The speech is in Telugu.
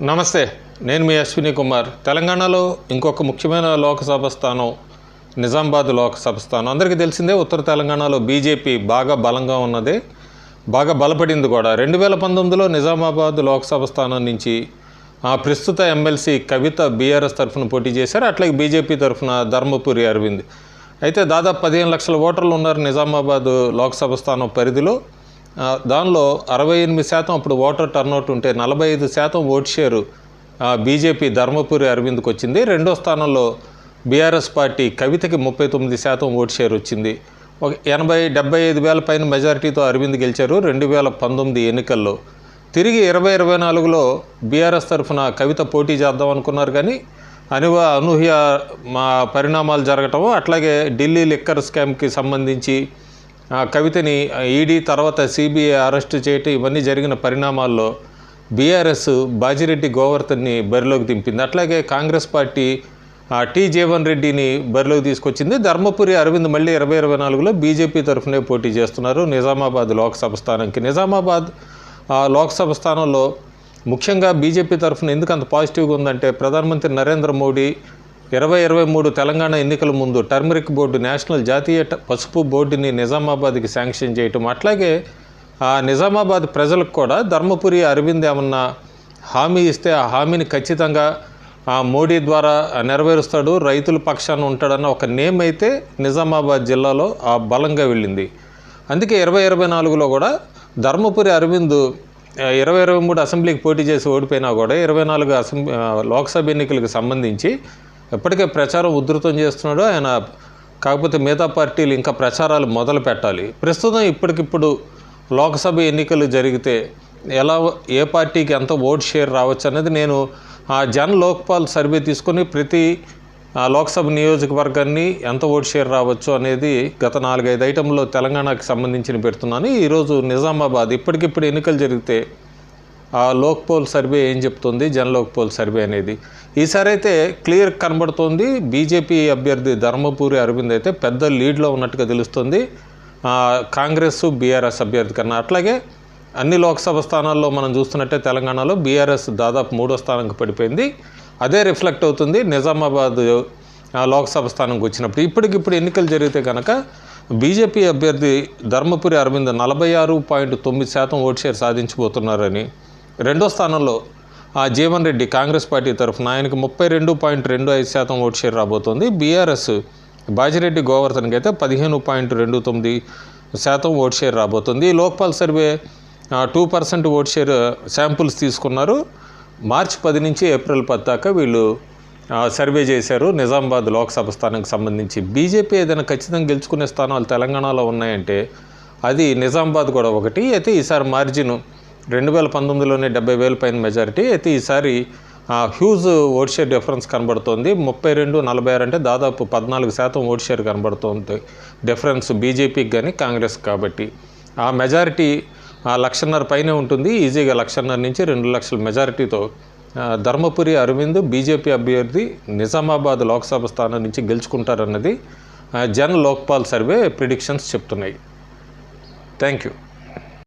నమస్తే, నేను మీ అశ్విని కుమార్. తెలంగాణలో ఇంకొక ముఖ్యమైన లోక్సభ స్థానం నిజామాబాద్ లోక్సభ స్థానం. అందరికీ తెలిసిందే, ఉత్తర తెలంగాణలో బీజేపీ బాగా బలంగా ఉన్నది, బాగా బలపడింది కూడా. 2019లో నిజామాబాద్ లోక్సభ స్థానం నుంచి ప్రస్తుత ఎమ్మెల్సీ కవిత బీఆర్ఎస్ తరఫున పోటీ చేశారు. అట్లాగే బీజేపీ తరఫున ధర్మపురి అరవింద్. అయితే దాదాపు 15 లక్షల ఓటర్లు ఉన్నారు నిజామాబాద్ లోక్సభ స్థానం పరిధిలో. దానిలో 68% అప్పుడు ఓటర్ టర్నౌట్ ఉంటే 45% ఓట్ షేరు బీజేపీ ధర్మపురి అరవింద్కి వచ్చింది. రెండో స్థానంలో బీఆర్ఎస్ పార్టీ కవితకి 39% ఓట్ షేర్ వచ్చింది. ఒక 75 వేల పైన మెజారిటీతో అరవింద్ గెలిచారు 2019 ఎన్నికల్లో. తిరిగి 2024లో బీఆర్ఎస్ తరఫున కవిత పోటీ చేద్దాం అనుకున్నారు, కానీ అనూహ్య పరిణామాలు జరగటం, అట్లాగే ఢిల్లీ లిక్కర్ స్కామ్కి సంబంధించి కవితని ఈడీ తర్వాత సిబిఐ అరెస్టు చేయటం, ఇవన్నీ జరిగిన పరిణామాల్లో బీఆర్ఎస్ బాజిరెడ్డి గోవర్ధన్ని బరిలోకి దింపింది. అట్లాగే కాంగ్రెస్ పార్టీ జీవన్ రెడ్డిని బరిలోకి తీసుకొచ్చింది. ధర్మపురి అరవింద్ మళ్ళీ 2024లో బీజేపీ తరఫునే పోటీ చేస్తున్నారు నిజామాబాద్ లోక్సభ స్థానానికి. నిజామాబాద్ లోక్సభ స్థానంలో ముఖ్యంగా బీజేపీ తరఫున ఎందుకు అంత పాజిటివ్గా ఉందంటే, ప్రధానమంత్రి నరేంద్ర మోడీ 2023 తెలంగాణ ఎన్నికల ముందు టర్మరిక్ బోర్డు, నేషనల్ జాతీయ పసుపు బోర్డుని నిజామాబాద్కి శాంక్షన్ చేయటం, అట్లాగే నిజామాబాద్ ప్రజలకు కూడా ధర్మపురి అరవింద్ ఏమన్నా హామీ ఇస్తే ఆ హామీని ఖచ్చితంగా మోడీ ద్వారా నెరవేరుస్తాడు, రైతుల పక్షాన ఉంటాడన్న ఒక నేమ్ అయితే నిజామాబాద్ జిల్లాలో బలంగా వెళ్ళింది. అందుకే 2024లో కూడా ధర్మపురి అరవింద్ 2023 అసెంబ్లీకి పోటీ చేసి ఓడిపోయినా కూడా 24 లోక్సభ ఎన్నికలకు సంబంధించి ఇప్పటికే ప్రచారం ఉధృతం చేస్తున్నాడు ఆయన. కాకపోతే మిగతా పార్టీలు ఇంకా ప్రచారాలు మొదలు పెట్టాలి. ప్రస్తుతం ఇప్పటికిప్పుడు లోక్సభ ఎన్నికలు జరిగితే ఏ పార్టీకి ఎంత ఓట్ షేర్ రావచ్చు అనేది నేను జన్ లోక్పాల్ సర్వే తీసుకొని ప్రతి లోక్సభ నియోజకవర్గాన్ని ఎంత ఓట్ షేర్ రావచ్చు అనేది గత 4-5 ఐటెంలో తెలంగాణకి సంబంధించి పెడుతున్నాను. ఈరోజు నిజామాబాద్ ఇప్పటికిప్పుడు ఎన్నికలు జరిగితే లోక్పోల్ సర్వే ఏం చెప్తుంది, జన్ లోక్పోల్ సర్వే అనేది. ఈసారి అయితే క్లియర్ కనబడుతోంది, బీజేపీ అభ్యర్థి ధర్మపురి అరవింద్ అయితే పెద్ద లీడ్లో ఉన్నట్టుగా తెలుస్తుంది కాంగ్రెస్ బీఆర్ఎస్ అభ్యర్థి కన్నా. అట్లాగే అన్ని లోక్సభ స్థానాల్లో మనం చూస్తున్నట్టే తెలంగాణలో బీఆర్ఎస్ దాదాపు 3వ స్థానంకి పడిపోయింది. అదే రిఫ్లెక్ట్ అవుతుంది నిజామాబాద్ లోక్సభ స్థానంకి వచ్చినప్పుడు. ఇప్పటికిప్పుడు ఎన్నికలు జరిగితే కనుక బీజేపీ అభ్యర్థి ధర్మపురి అరవింద్ 46.9% ఓట్ షేర్ సాధించబోతున్నారని, రెండో స్థానంలో జీవన్ రెడ్డి కాంగ్రెస్ పార్టీ తరఫున ఆయనకి 32.25% ఓట్ షేర్ రాబోతోంది. బీఆర్ఎస్ బాజిరెడ్డి గోవర్ధన్కి అయితే 15.29% ఓట్ షేర్ రాబోతుంది. Lokpal survey 2% vote share samples తీసుకున్నారు. మార్చి 10 నుంచి ఏప్రిల్ 10 దాకా వీళ్ళు సర్వే చేశారు నిజామాబాద్ లోక్సభ స్థానానికి సంబంధించి. బీజేపీ ఏదైనా ఖచ్చితంగా గెలుచుకునే స్థానాలు తెలంగాణలో ఉన్నాయంటే అది నిజామాబాద్ కూడా ఒకటి. అయితే ఈసారి మార్జిన్ 2019లోనే 70,000 పైన మెజారిటీ. అయితే ఈసారి హ్యూజ్ ఓట్ షేర్ డిఫరెన్స్ కనబడుతోంది. 32-46 అంటే దాదాపు 14% ఓట్ షేర్ కనబడుతోంది డిఫరెన్స్ బీజేపీకి కానీ కాంగ్రెస్. కాబట్టి ఆ మెజారిటీ 1,50,000 పైనే ఉంటుంది. ఈజీగా 1,50,000 నుంచి 2 లక్షల మెజారిటీతో ధర్మపురి అరవింద్ బీజేపీ అభ్యర్థి నిజామాబాద్ లోక్సభ స్థానం నుంచి గెలుచుకుంటారన్నది జన్ లోక్పాల్ సర్వే ప్రిడిక్షన్స్ చెప్తున్నాయి. Thank you.